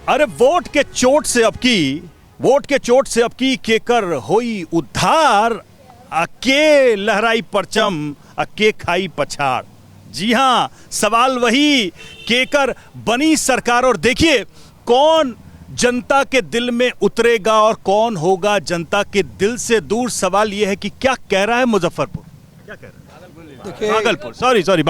अरे वोट के चोट से अब की केकर होई उद्धार, के लहराई परचम के खाई पछाड़। जी हां, सवाल वही, केकर बनी सरकार। और देखिए कौन जनता के दिल में उतरेगा और कौन होगा जनता के दिल से दूर। सवाल यह है कि क्या कह रहा है मुजफ्फरपुर, क्या कह रहा है भागलपुर, सॉरी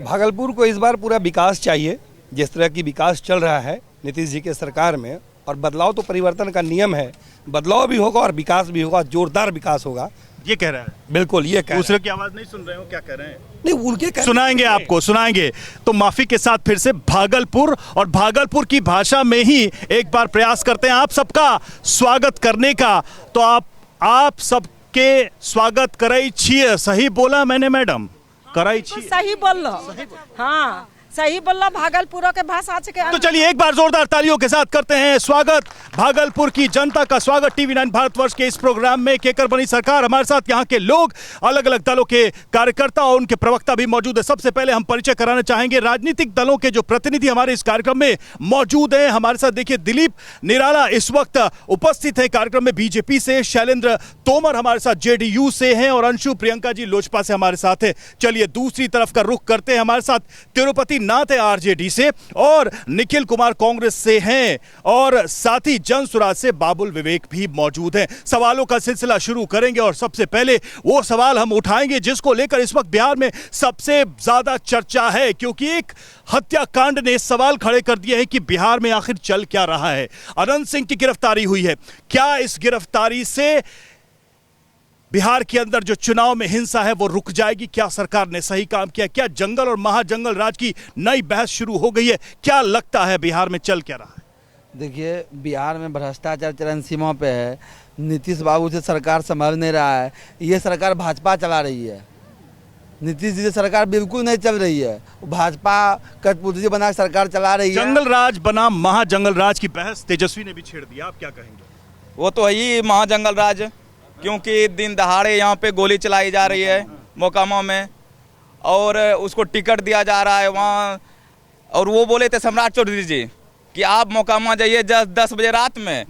भागलपुर को इस बार पूरा विकास चाहिए। जिस तरह की विकास चल रहा है नीतीश जी के सरकार में, और बदलाव तो परिवर्तन का नियम है, बदलाव भी होगा और विकास भी होगा, जोरदार विकास होगा, ये कह रहा है। बिल्कुल ये कह दूसरे की आवाज नहीं सुन रहे हो, क्या कह रहे हैं? नहीं, उनके सुनाएंगे आपको, सुनाएंगे। तो माफी के साथ फिर से भागलपुर, और भागलपुर की भाषा में ही एक बार प्रयास करते हैं आप सबका स्वागत करने का। तो आप सबके स्वागत कराई छिए। सही बोला मैंने मैडम? कराई छिए, सही बोल लो। हाँ सही बोल लो, भागलपुर के भाषा के। तो चलिए एक बार जोरदार तालियों के साथ करते हैं स्वागत, भागलपुर की जनता का स्वागत टीवी 9 भारतवर्ष के इस प्रोग्राम में। केकर बनी सरकार, हमारे साथ यहाँ के लोग, अलग अलग दलों के कार्यकर्ता और उनके प्रवक्ता भी मौजूद है। सबसे पहले हम परिचय कराना चाहेंगे राजनीतिक दलों के जो प्रतिनिधि हमारे इस कार्यक्रम में मौजूद हैं। हमारे साथ देखिए दिलीप निराला इस वक्त उपस्थित है कार्यक्रम में बीजेपी से, शैलेंद्र तोमर हमारे साथ जेडीयू से हैं और अंशु प्रियंका जी लोजपा से हमारे साथ है। चलिए दूसरी तरफ का रुख करते हैं, हमारे साथ तिरुपति नाथ है आरजेडी से, और निखिल कुमार कांग्रेस से हैं, और साथ ही जन सुराज से बाबुल विवेक भी मौजूद हैं। सवालों का सिलसिला शुरू करेंगे और सबसे पहले वो सवाल हम उठाएंगे जिसको लेकर इस वक्त बिहार में सबसे ज्यादा चर्चा है, क्योंकि एक हत्याकांड ने सवाल खड़े कर दिए हैं कि बिहार में आखिर चल क्या रहा है। अनंत सिंह की गिरफ्तारी हुई है, क्या इस गिरफ्तारी से बिहार के अंदर जो चुनाव में हिंसा है वो रुक जाएगी? क्या सरकार ने सही काम किया? क्या जंगल और महाजंगल राज की नई बहस शुरू हो गई है? क्या लगता है बिहार में चल क्या रहा है? देखिए, बिहार में भ्रष्टाचार चरम सीमा पे है। नीतीश बाबू से सरकार संभल नहीं रहा है। ये सरकार भाजपा चला रही है, नीतीश जी से सरकार बिल्कुल नहीं चल रही है। भाजपा कठपुतली बना सरकार चला रही है। जंगल राज बना महाजंगल राज की बहस तेजस्वी ने भी छेड़ दिया, आप क्या कहेंगे? वो तो है ही महाजंगल राज, क्योंकि दिन दहाड़े यहाँ पे गोली चलाई जा रही है मोकामा में, और उसको टिकट दिया जा रहा है वहाँ। और वो बोले थे सम्राट चौधरी जी कि आप मोकामा जाइए 10 बजे रात में,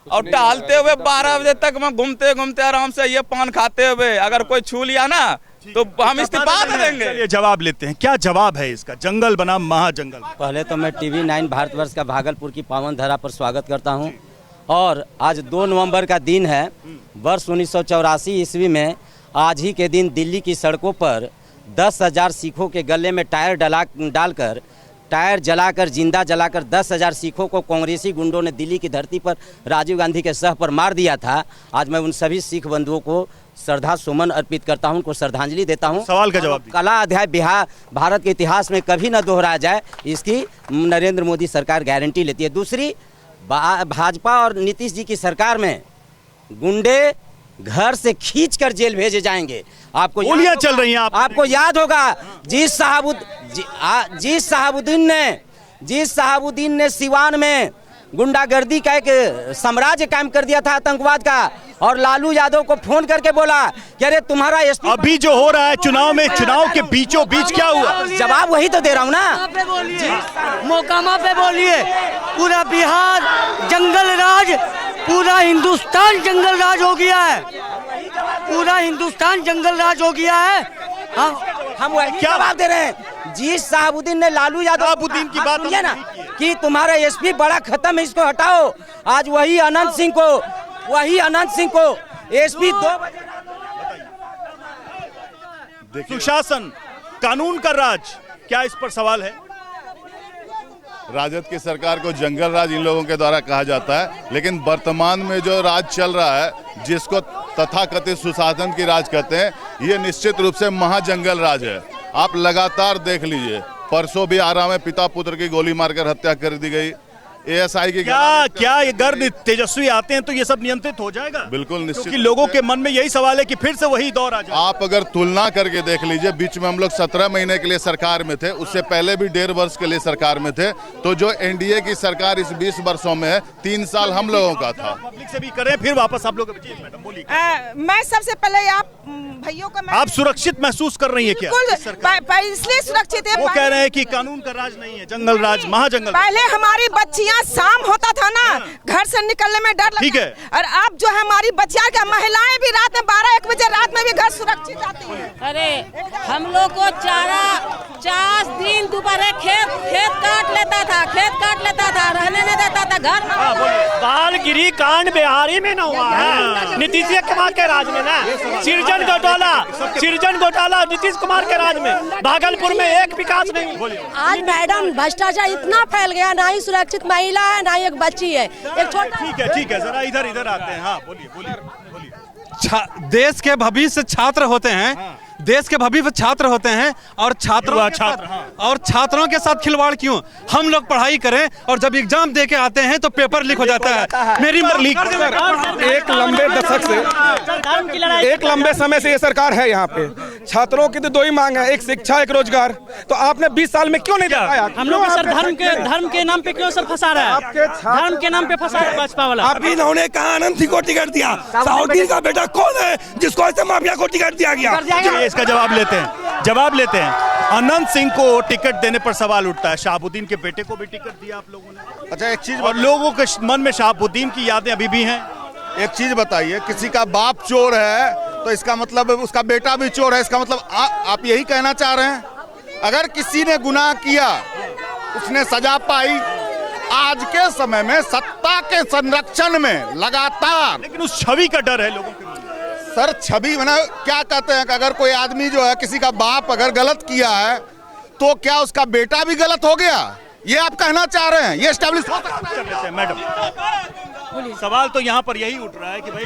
और टहलते हुए 12 बजे तक मैं घूमते घूमते आराम से ये पान खाते हुए अगर कोई छू लिया ना तो हम इस्तीफा दे देंगे। चलिए जवाब लेते हैं, क्या जवाब है इसका? जंगल बना महाजंगल। पहले तो मैं टीवी 9 भारतवर्ष का भागलपुर की पावन धरा पर स्वागत करता हूँ। और आज 2 नवंबर का दिन है। वर्ष 1984 ईस्वी में आज ही के दिन दिल्ली की सड़कों पर 10,000 सिखों के गले में टायर डालकर टायर जलाकर, जिंदा जलाकर 10,000 सिखों को कांग्रेसी गुंडों ने दिल्ली की धरती पर राजीव गांधी के सह पर मार दिया था। आज मैं उन सभी सिख बंधुओं को श्रद्धा सुमन अर्पित करता हूं, उनको श्रद्धांजलि देता हूं। सवाल का जवाब, कला अध्याय बिहार भारत के इतिहास में कभी न दोहराया जाए, इसकी नरेंद्र मोदी सरकार गारंटी लेती है। दूसरी, भाजपा और नीतीश जी की सरकार में गुंडे घर से खींचकर जेल भेजे जाएंगे। आपको गोलियां चल रही हैं। आपको याद होगा जिस साहबुद्दीन ने सिवान में गुंडागर्दी का एक साम्राज्य कायम कर दिया था, आतंकवाद का, और लालू यादव को फोन करके बोला कि अरे तुम्हारा अभी जो हो रहा है चुनाव में, चुनाव के बीचों बीच क्या हुआ? जवाब वही तो दे रहा हूँ ना। मोकामा पे बोलिए। पूरा बिहार जंगल राज, पूरा हिंदुस्तान जंगल राज हो गया है, पूरा हिंदुस्तान जंगल राज हो गया है। हम क्या बात दे रहे हैं? जी साहबुद्दीन ने लालू यादव की बात सुनिए ना कि तुम्हारा एसपी बड़ा खत्म है, इसको हटाओ। आज वही अनंत सिंह को एसपी 2 बजे। सुशासन, कानून का राज, क्या इस पर सवाल है? राजद की सरकार को जंगल राज इन लोगों के द्वारा कहा जाता है, लेकिन वर्तमान में जो राज चल रहा है, जिसको तथाकथित सुशासन की राज कहते हैं, ये निश्चित रूप से महाजंगल राज है। आप लगातार देख लीजिए, परसों भी आरा में पिता पुत्र की गोली मारकर हत्या कर दी गई। एएसआई की क्या ये गर्द तेजस्वी आते हैं तो ये सब नियंत्रित हो जाएगा? बिल्कुल निश्चित, क्योंकि लोगों के मन में यही सवाल है कि फिर से वही दौर आ जाए। आप अगर तुलना करके देख लीजिए, बीच में हम लोग 17 महीने के लिए सरकार में थे, उससे पहले भी 1.5 वर्ष के लिए सरकार में थे। तो जो एनडीए की सरकार इस 20 वर्षों में है, 3 साल हम लोगों का था। पब्लिक से भी करें, फिर वापस आप लोग। मैं सबसे पहले आप भैया को, आप सुरक्षित महसूस कर रही है क्या? इसलिए सुरक्षित है, वो कह रहे हैं कि कानून का राज नहीं है, जंगल राज, महाजंगल। पहले हमारी बच्चियां यहाँ शाम होता था ना, घर से निकलने में डर ठीक लगता है। और अब जो है हमारी बच्चियां क्या महिलाएं भी रात में 12-1 बजे रात में भी घर सुरक्षित आती हैं। अरे हम लोग को चारा 4 दिन दोपहर खेत काट लेता था, रहने नहीं देता था घर में। बालगिरी कांड बिहारी में न हुआ है, नीतीश कुमार के राज में ना। सृजन घोटाला नीतीश कुमार के राज में, भागलपुर में एक विकास नहीं। आज मैडम भ्रष्टाचार इतना फैल गया, ना ही सुरक्षित महिला है ना ही एक बच्ची है, एक छोटा। ठीक है जरा इधर आते हैं। हाँ बोलिए। देश के भविष्य छात्र होते हैं, देश के भविष्य छात्र होते हैं और छात्रों के साथ खिलवाड़ क्यों? हम लोग पढ़ाई करें और जब एग्जाम दे के आते हैं तो पेपर लीक हो जाता है। मेरी एक लंबे दशक से, एक लंबे समय से ये सरकार है यहाँ पे। छात्रों की तो दो ही मांग है, एक शिक्षा एक रोजगार। तो आपने 20 साल में क्यों नहीं दिखाया? हम लोग सर धर्म के नाम पे क्यों सर फंसा रहा है? धर्म के नाम पे फंसा है भाजपा वाला। अभी इन्होंने कहा अनंत सिंह को टिकट दिया। साउद्दीन का बेटा कौन है जिसको ऐसे माफिया को टिकट दिया गया? इसका जवाब लेते हैं। अनंत सिंह को टिकट देने पर सवाल उठता है, शहाबुद्दीन के बेटे को भी टिकट दिया आप लोगों ने। अच्छा एक चीज और लोगों के मन में शहाबुद्दीन की यादें अभी भी हैं। एक चीज बताइए, किसी का बाप चोर है तो इसका मतलब उसका बेटा भी चोर है, इसका मतलब आप यही कहना चाह रहे हैं? अगर किसी ने गुनाह किया उसने सजा पाई। आज के समय में सत्ता के संरक्षण में लगातार, लेकिन उस छवि का डर है लोगों के मन में। सर छवि मैंने क्या कहते हैं कि अगर कोई आदमी जो है, किसी का बाप अगर गलत किया है तो क्या उसका बेटा भी गलत हो गया? ये आप कहना चाह रहे हैं? ये एस्टैब्लिश हो सकता है? मैडम सवाल तो यहाँ पर यही उठ रहा है कि भाई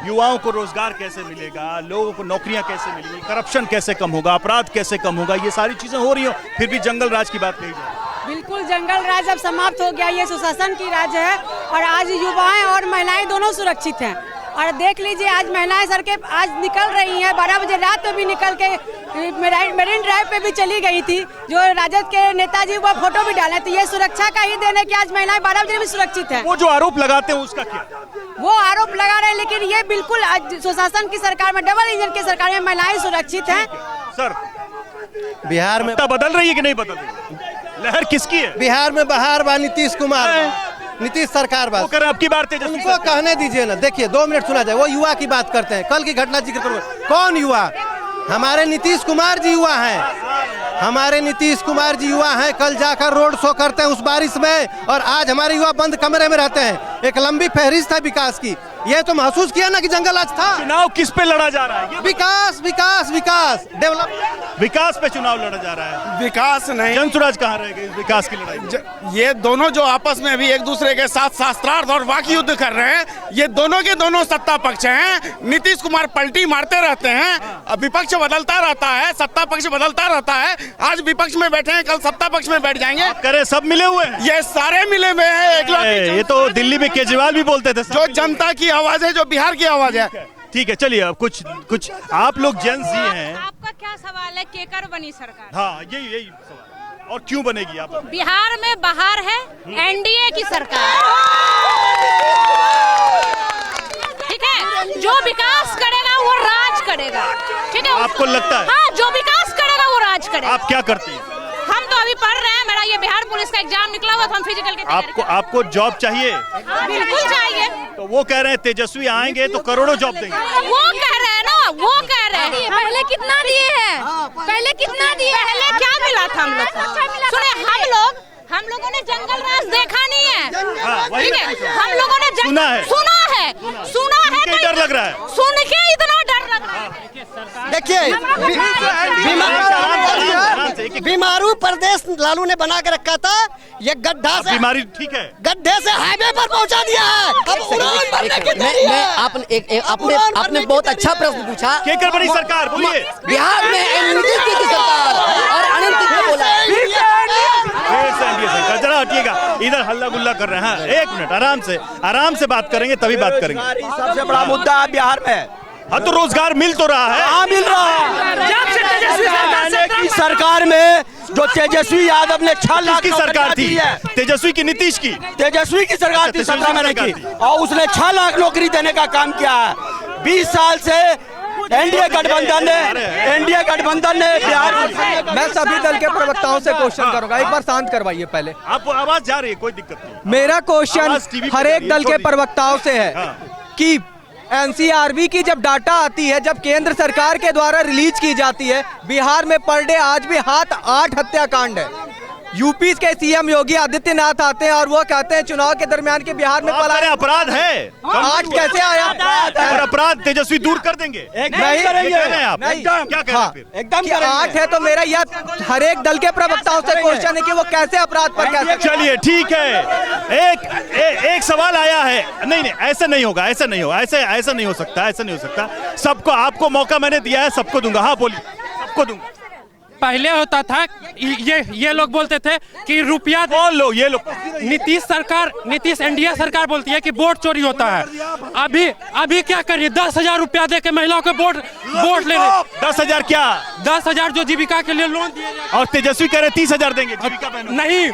युवाओं को रोजगार कैसे मिलेगा, लोगों को नौकरियां कैसे मिलेंगी, करप्शन कैसे कम होगा, अपराध कैसे कम होगा, ये सारी चीजें हो रही हो, फिर भी जंगल राज की बात कही जाए। बिल्कुल जंगल राज अब समाप्त हो गया, ये सुशासन की राज है और आज युवाएं और महिलाएं दोनों सुरक्षित हैं। और देख लीजिए आज महिलाएं सर के आज निकल रही हैं, 12 बजे रात में भी निकल के मरीन ड्राइव पे भी चली गई थी। जो राजद के नेताजी वो फोटो भी डाले, तो ये सुरक्षा का ही देने की आज महिलाएं 12 बजे भी सुरक्षित हैं। वो जो आरोप लगाते हैं उसका क्या? वो आरोप लगा रहे हैं, लेकिन ये बिल्कुल आज सुशासन की सरकार में, डबल इंजन की सरकार में महिलाएं सुरक्षित हैं। सर बिहार में बदल रही है कि नहीं बदल रही? लहर किसकी है? बिहार में बहार बा नीतीश कुमार, नीतीश सरकार बात कर आपकी बात तेजस्वी उनको कहने दीजिए ना। देखिए 2 मिनट सुना जाए। वो युवा की बात करते हैं, कल की घटना जिक्र करो। कौन युवा? हमारे नीतीश कुमार जी युवा हैं, हमारे नीतीश कुमार जी युवा हैं। कल जाकर रोड शो करते हैं उस बारिश में, और आज हमारे युवा बंद कमरे में रहते हैं। एक लंबी फहरिस्त है विकास की। ये तो महसूस किया ना कि जंगल आज था। चुनाव किस पे लड़ा जा रहा है? विकास विकास विकास डेवलपमेंट, विकास पे चुनाव लड़ा जा रहा है। विकास नहीं, जनसुराज कहाँ रहेगा इस विकास की लड़ाई? ये दोनों जो आपस में भी एक दूसरे के साथ शास्त्रार्थ और वाक युद्ध कर रहे हैं, ये दोनों के दोनों सत्ता पक्ष हैं। नीतीश कुमार पलटी मारते रहते हैं, विपक्ष बदलता रहता है, सत्ता पक्ष बदलता रहता है। आज विपक्ष में बैठे हैं, कल सत्ता पक्ष में बैठ जाएंगे। करे सब मिले हुए हैं, ये सारे मिले हुए हैं। ये तो दिल्ली में केजरीवाल भी बोलते थे, जो जनता की आवाज है, जो बिहार की आवाज है। ठीक है चलिए, अब कुछ आप लोग जेन जी हैं। आपका क्या सवाल है? केकर बनी सरकार? हाँ यही सवाल। और क्यों बनेगी? आप बिहार में बाहर है एनडीए की सरकार, ठीक है। जो विकास करेगा वो राज करेगा, ठीक है। आपको लगता है? हाँ, जो विकास करेगा वो राज करेगा। आप क्या करती हैं? हम तो अभी पढ़ रहे हैं, मेरा ये बिहार पुलिस का एग्जाम निकला हुआ था, हम फिजिकल के आपको जॉब चाहिए? बिल्कुल चाहिए। तो वो कह रहे हैं तेजस्वी आएंगे तो करोड़ों जॉब देंगे। वो कह रहे हैं ना, वो कह रहे हैं। पहले कितना दिए हैं? पहले कितना दिए? पहले क्या मिला था हम लोग को? सुने, हम लोगों ने जंगल राज देखा नहीं है, ठीक है। हम लोगों ने सुना है, तो डर लग रहा है। सुन के इतना डर लग रहा है। देखिए बीमारू प्रदेश लालू ने बना के रखा था, ये गड्ढा से बीमारी, ठीक है, गड्ढे से हाईवे पर पहुंचा दिया है। अब उड़ान भरने की देरी है। आपने बहुत अच्छा प्रश्न पूछा। केकर बनी सरकार? बोलिए। बिहार में एनडीए की सरकार और अनंत सिंह ने बोला सरकार। जरा हटिएगा, इधर हल्ला गुल्ला कर रहे हैं। एक मिनट, आराम से बात करेंगे, तभी बात करेंगे। सबसे बड़ा मुद्दा है बिहार में। हाँ तो रोजगार मिल तो रहा है। हाँ मिल रहा है। की सरकार में जो तेजस्वी यादव ने 6 लाख की सरकार थी, तेजस्वी की, नीतीश की, तेजस्वी की सरकार थी 17 महीने की, और उसने 6 लाख नौकरी देने का काम किया है। 20 साल से एनडीए गठबंधन ने बिहार। मैं सभी दल के प्रवक्ताओं से क्वेश्चन करूंगा, एक बार शांत करवाइए पहले। आप आवाज जा रही है, कोई दिक्कत नहीं। मेरा आवाज क्वेश्चन टीवी पे हर जा एक रही है, दल के छोड़िए। प्रवक्ताओं से है कि एनसीआरबी की जब डाटा आती है, जब केंद्र सरकार के द्वारा रिलीज की जाती है, बिहार में पर डे आज भी 8 हत्याकांड है। यूपी के सीएम योगी आदित्यनाथ आते हैं और वो कहते हैं चुनाव के दरमियान के बिहार में पलायन अपराध है। 8 कैसे आया? और अपराध तेजस्वी दूर कर देंगे। नहीं करेंगे आप। क्या कह रहे हैं फिर? एकदम 8 है तो मेरा यह हर एक दल के प्रवक्ताओं से क्वेश्चन है कि वो कैसे अपराध पर कैसे। चलिए ठीक है, एक सवाल आया है। नहीं ऐसे नहीं होगा, ऐसा नहीं होगा, ऐसा नहीं हो सकता, ऐसा नहीं हो सकता। सबको, आपको मौका मैंने दिया है, सबको दूंगा। हाँ बोलिए, सबको दूंगा। पहले होता था ये लोग बोलते थे कि रुपया कौन लोग? ये लोग नीतीश एनडीए सरकार बोलती है कि वोट चोरी होता है। अभी क्या करिए, 10,000 रुपया दे के महिलाओं को वोट ले रहे। 10,000 क्या? 10,000 जो जीविका के लिए लोन दिए और तेजस्वी कह रहे 30,000 देंगे जीविका बहनों। नहीं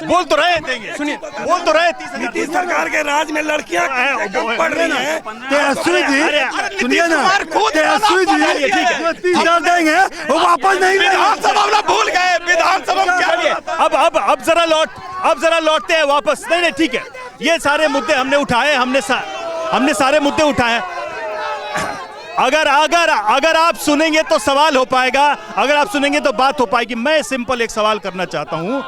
बोल तो रहे देंगे, सुनिए, बोल तो रहे 30,000। नीतीश सरकार के राज में लड़कियां पढ़ रही हैं। तेजस्वी जी सुनिए ना, तेजस्वी जी 30,000 देंगे, वो वापस नहीं। विधानसभा भूल गए, विधानसभा अब जरा लौटते हैं वापस। नहीं ठीक है, ये सारे मुद्दे हमने उठाए, हमने सारे मुद्दे उठाए। अगर आप सुनेंगे तो सवाल हो पाएगा, अगर आप सुनेंगे तो बात हो पाएगी। मैं सिंपल एक सवाल करना चाहता हूं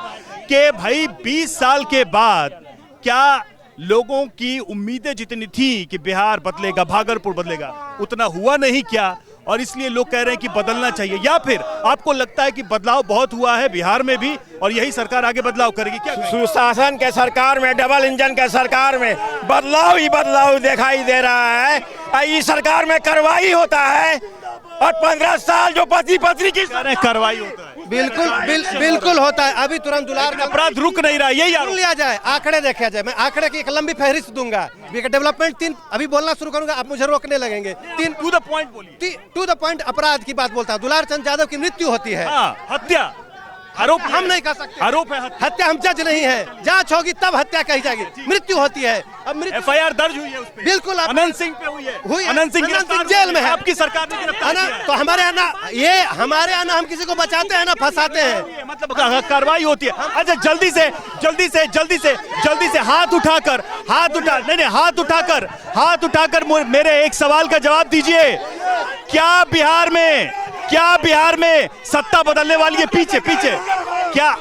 कि भाई 20 साल के बाद क्या लोगों की उम्मीदें जितनी थी कि बिहार बदलेगा, भागलपुर बदलेगा, उतना हुआ नहीं क्या? और इसलिए लोग कह रहे हैं कि बदलना चाहिए, या फिर आपको लगता है कि बदलाव बहुत हुआ है बिहार में भी और यही सरकार आगे बदलाव करेगी? क्या सुशासन के सरकार में, डबल इंजन के सरकार में बदलाव ही बदलाव दिखाई दे रहा है। इस सरकार में कार्रवाई होता है और 15 साल जो पति पत्नी की कार्रवाई होता है। बिल्कुल होता है। अभी तुरंत दुलार का अपराध रुक नहीं रहा, यही लिया जाए, आंकड़े देखा जाए। मैं आंकड़े की एक लंबी फहरिस्त दूंगा। डेवलपमेंट 3 अभी बोलना शुरू करूंगा, आप मुझे रोकने लगेंगे। 3 टू द पॉइंट बोलिए। टू द पॉइंट अपराध की बात बोलता है। दुलार चंद यादव की मृत्यु होती है। हत्या आरोप हम नहीं कह सकते, आरोप है हत्या। हम जज नहीं है, जांच होगी तब हत्या कही जाएगी। मृत्यु होती है। अब FIR दर्ज हुई है उस पे। बिल्कुल अनंत सिंह पे हुई है। अनंत सिंह जेल में है। आपकी सरकार ने गिरफ्तार किया है। तो हमारे यहाँ हम किसी को बचाते हैं ना फंसाते हैं, मतलब कार्रवाई होती है। अच्छा जल्दी से हाथ उठाकर मेरे एक सवाल का जवाब दीजिए। क्या बिहार में सत्ता बदलने वाली है? पीछे क्या?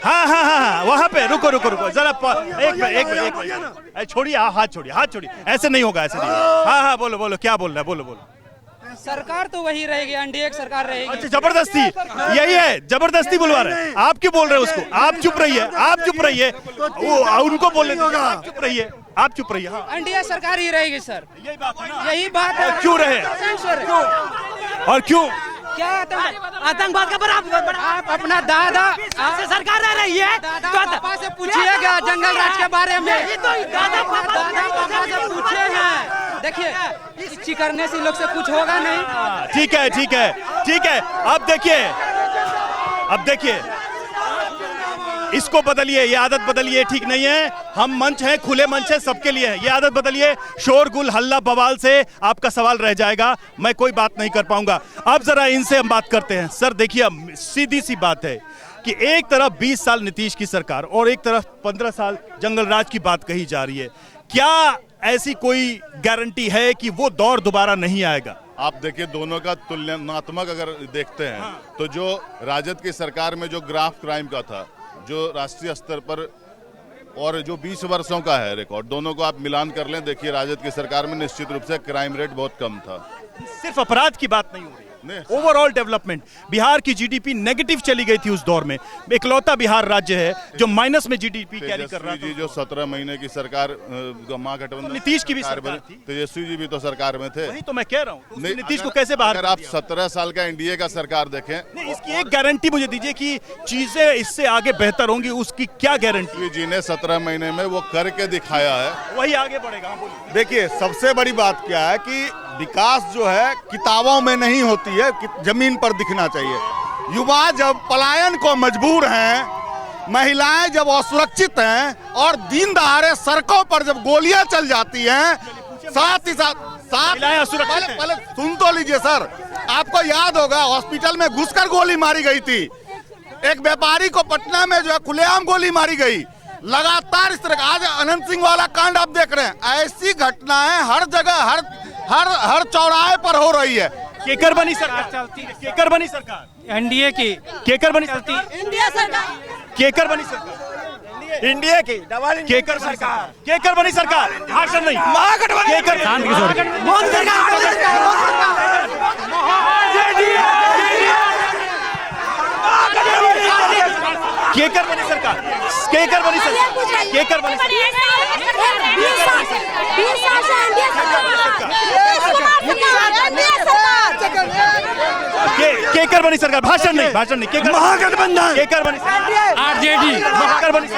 हाँ वहां पे रुको जरा एक मिनट छोड़िए, हाथ छोड़िए। ऐसे नहीं होगा, ऐसे नहीं होगा। हाँ बोलो क्या बोल रहा है, बोलो। सरकार तो वही रहेगी, एनडीए सरकार रहेगी। अच्छा जबरदस्ती, यही है, जबरदस्ती बुलवा रहे हैं। आप क्यों बोल रहे हैं उसको? आप चुप रहिए। वो उनको बोलने दीजिए, आप चुप रहिए। हाँ एनडीए सरकार ही रहेगी सर, यही बात है। क्यों रहे? और क्यों? क्या आतंकवाद का आप अपना दादा सरकार रह रही है, पापा से पूछिएगा जंगल राज के बारे में। दादा पापा से पूछे हैं। देखिए इसी करने से लोग से कुछ होगा नहीं। ठीक है। अब देखिए इसको बदलिए, ये आदत बदलिए, ठीक नहीं है। हम मंच हैं, खुले मंच है, सबके लिए है। ये आदत बदलिए। शोरगुल हल्ला बवाल से आपका सवाल रह जाएगा, मैं कोई बात नहीं कर पाऊंगा। अब जरा इनसे हम बात करते हैं। सर देखिए, सीधी सी बात है कि एक तरफ 20 साल नीतीश की सरकार और एक तरफ 15 साल जंगल राज की बात कही जा रही है। क्या ऐसी कोई गारंटी है कि वो दौर दोबारा नहीं आएगा? आप देखिए, दोनों का तुलनात्मक अगर देखते हैं तो जो राजद की सरकार में जो ग्राफ क्राइम का था, जो राष्ट्रीय स्तर पर, और जो 20 वर्षों का है रिकॉर्ड, दोनों को आप मिलान कर लें, देखिए राजद की सरकार में निश्चित रूप से क्राइम रेट बहुत कम था। सिर्फ अपराध की बात नहीं हो रही, ओवरऑल डेवलपमेंट। बिहार की जीडीपी नेगेटिव चली गई थी उस दौर में। इकलौता बिहार राज्य है जो माइनस में जीडीपी कैरी कर रहा था। जो 17 महीने की सरकार महागठबंधन, नीतीश की भी सरकार थी, तेजस्वी जी भी तो सरकार में थे। वही तो मैं कह रहा हूँ, नीतीश को कैसे बाहर? अगर आप 17 साल का एनडीए का सरकार देखें, नहीं, इसकी एक गारंटी मुझे दीजिए कि चीजें इससे आगे बेहतर होंगी, उसकी क्या गारंटी? जी ने 17 महीने में वो करके दिखाया है, वही आगे बढ़ेगा। देखिए, सबसे बड़ी बात क्या है कि विकास जो है किताबों में नहीं होती है, जमीन पर दिखना चाहिए। युवा जब पलायन को मजबूर हैं, महिलाएं जब असुरक्षित हैं और दिन दहाड़े सड़कों पर जब गोलियां चल जाती हैं, साथ ही साथ महिलाएं असुरक्षित हैं। पहले सुन तो लीजिए सर, आपको याद होगा हॉस्पिटल में घुसकर गोली मारी गई थी, एक व्यापारी को पटना में जो है खुलेआम गोली मारी गई। लगातार इस तरह का आज अनंत सिंह वाला कांड आप देख रहे हैं, ऐसी घटनाएं हर जगह हर चौराहे पर हो रही है। केकर बनी सरकार चलती है, केकर बनी सरकार एनडीए की, केकर बनी चलती, इंडिया सरकार, केकर बनी सरकार, इंडिया की डबल केकर सरकार, केकर बनी सरकार, भाषण नहीं, महागठबंधन केकर मोदी केकर बनी सरकार, केकर बनी सरकार, केकर बनी केकर बनी सरकार, भाषण नहीं, भाषण नहीं, केकर महागठबंधन, केकर बनी आरजेडी, केकर बनी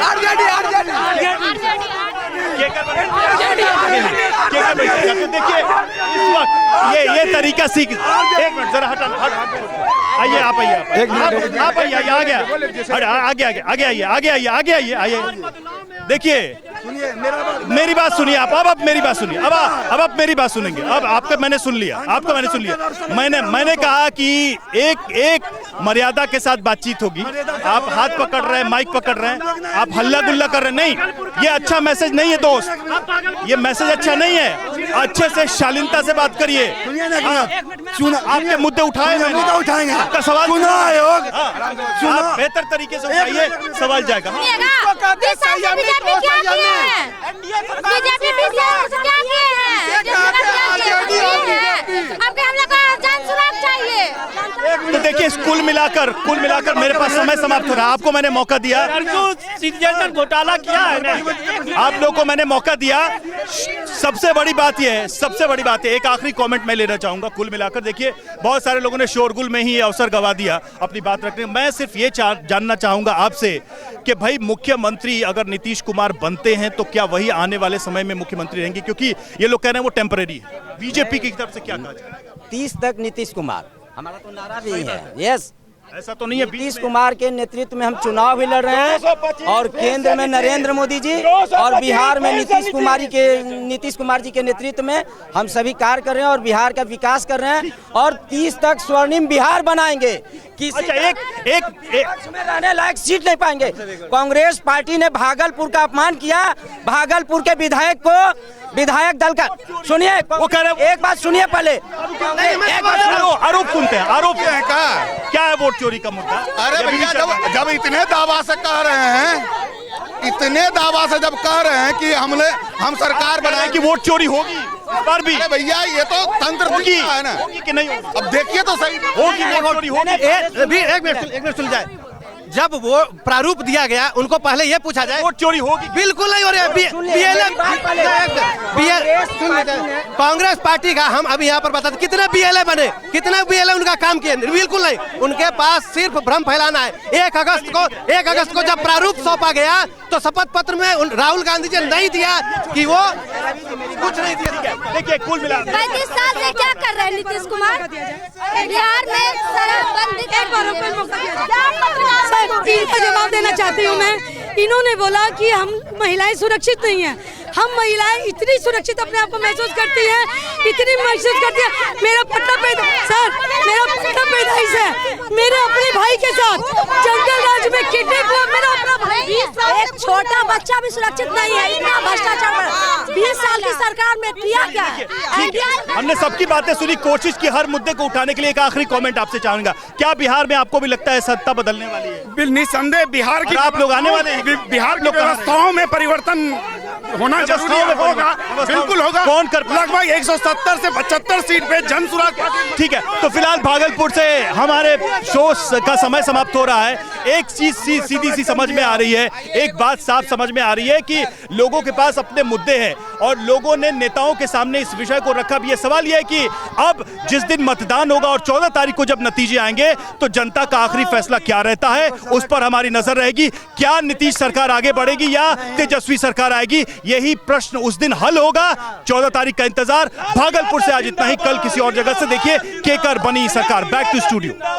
तो देखिए इस वक्त ये तरीका सीख, एक मिनट जरा हटा, आइए आप, आइए आप आइए, आ गया, आगे आगे आगे आइए, आगे आइए, आगे आइए, आइए। देखिए मेरी बात सुनिए आप, अब मेरी बात सुनिए, अब आप मेरी बात सुनेंगे, अब आपका मैंने सुन लिया, आपका मैंने सुन लिया। मैंने कहा कि एक मर्यादा के साथ बातचीत होगी। आप हाथ पकड़ रहे हैं, माइक पकड़ रहे हैं, आप हल्ला गुल्ला कर रहे हैं, नहीं, ये अच्छा मैसेज नहीं है दोस्त, ये मैसेज अच्छा नहीं है। अच्छे से शालीनता से बात करिए, आपके मुद्दे उठाएंगे, आपका सवाल आप बेहतर तरीके से उठाइए, सवाल जाएगा। तो देखिए कुल मिलाकर मेरे पास समय समाप्त हो रहा है। आपको मैंने मौका दिया, घोटाला किया है, आप लोगों को मैंने मौका दिया। सबसे बड़ी बात यह है, सबसे बड़ी बात है, एक आखिरी कमेंट मैं लेना चाहूंगा। कुल मिलाकर देखिए बहुत सारे लोगों ने शोरगुल में ही अवसर गवा दिया अपनी बात रखने। मैं सिर्फ ये जानना चाहूंगा आपसे कि भाई मुख्यमंत्री अगर नीतीश कुमार बनते हैं तो क्या वही आने वाले समय में मुख्यमंत्री रहेंगे? क्योंकि ये लोग कह रहे हैं वो टेम्परेरी है। बीजेपी की तरफ से क्या कहा जाए? 30 तक नीतीश कुमार, हमारा तो नारा भी है। यस, ऐसा तो नहीं है, नीतीश कुमार के नेतृत्व में हम चुनाव भी लड़ रहे हैं, और केंद्र में नरेंद्र मोदी जी और बिहार में नीतीश कुमार जी के नेतृत्व में हम सभी कार्य कर रहे हैं और बिहार का विकास कर रहे हैं, और 30 तक स्वर्णिम बिहार बनाएंगे। किसी एक में रहने लायक सीट नहीं पाएंगे। कांग्रेस पार्टी ने भागलपुर का अपमान किया, भागलपुर के विधायक दल का, सुनिए वो कह रहे, एक बात सुनिए पहले, आरोप सुनते हैं, आरोप क्या है वोट चोरी का मुद्दा? अरे भैया जब इतने दावा से कह रहे हैं, इतने दावा से जब कह रहे हैं कि हम सरकार बनाए कि वोट चोरी होगी इस बार भी। अरे भैया ये तो तंत्र होगी है ना, होगी कि नहीं? अब देखिए तो सही, होगी वोट चोरी होगी। एक मिनट सुन जाए। जब वो प्रारूप दिया गया उनको पहले ये पूछा जाए वोट चोरी होगी? बिल्कुल नहीं हो रही है। कांग्रेस पार्टी का हम अभी यहाँ पर बताते कितने बीएलए बने, कितने बीएलए उनका काम किए, बिल्कुल नहीं। उनके पास सिर्फ भ्रम फैलाना है। 1 अगस्त को जब प्रारूप सौंपा गया तो शपथ पत्र में राहुल गांधी जी नहीं दिया कि वो कुछ नहीं दिया। देखिए कुल मिला 35 साल से क्या कर रहे हैं नीतीश कुमार बिहार में? इनका जवाब देना चाहती हूँ मैं। इन्होंने बोला कि हम महिलाएं सुरक्षित नहीं हैं। हम महिलाएं इतनी सुरक्षित अपने आप को महसूस करती हैं, इतनी महसूस करती हैं। मेरा पट्टा पैदाइश है, मेरे अपने भाई के साथ जंगल राज में किडनैप हुआ मेरा अपना भाई। एक छोटा बच्चा भी सुरक्षित नहीं है, इतना भ्रष्टाचार 20 साल की सरकार में किया क्या है? हमने सबकी बातें सुनी, कोशिश की हर मुद्दे को उठाने के लिए। एक आखिरी कमेंट आपसे चाहूंगा, क्या बिहार में आपको भी लगता है सत्ता बदलने वाली है? निसंदेह बिहार की आप लोग आने वाले हैं, बिहार की व्यवस्थाओं में परिवर्तन होना जरूरी होगा, बिल्कुल होगा। कौन कर लगभग 170 से 75 सीट पे जन सुराग। ठीक है, तो फिलहाल भागलपुर से हमारे शो का समय समाप्त हो रहा है। एक चीज सीधी सी समझ में आ रही है, एक बात साफ समझ में आ रही है कि लोगों के पास अपने मुद्दे हैं और लोगों ने नेताओं के सामने इस विषय को रखा भी। ये सवाल यह है कि अब जिस दिन मतदान होगा और 14 तारीख को जब नतीजे आएंगे तो जनता का आखिरी फैसला क्या रहता है, उस पर हमारी नजर रहेगी। क्या नीतीश सरकार आगे बढ़ेगी या तेजस्वी सरकार आएगी, यही प्रश्न उस दिन हल होगा। 14 तारीख का इंतजार। भागलपुर से आज इतना ही, कल किसी और जगह से देखिए केकर बनी सरकार। Back to studio.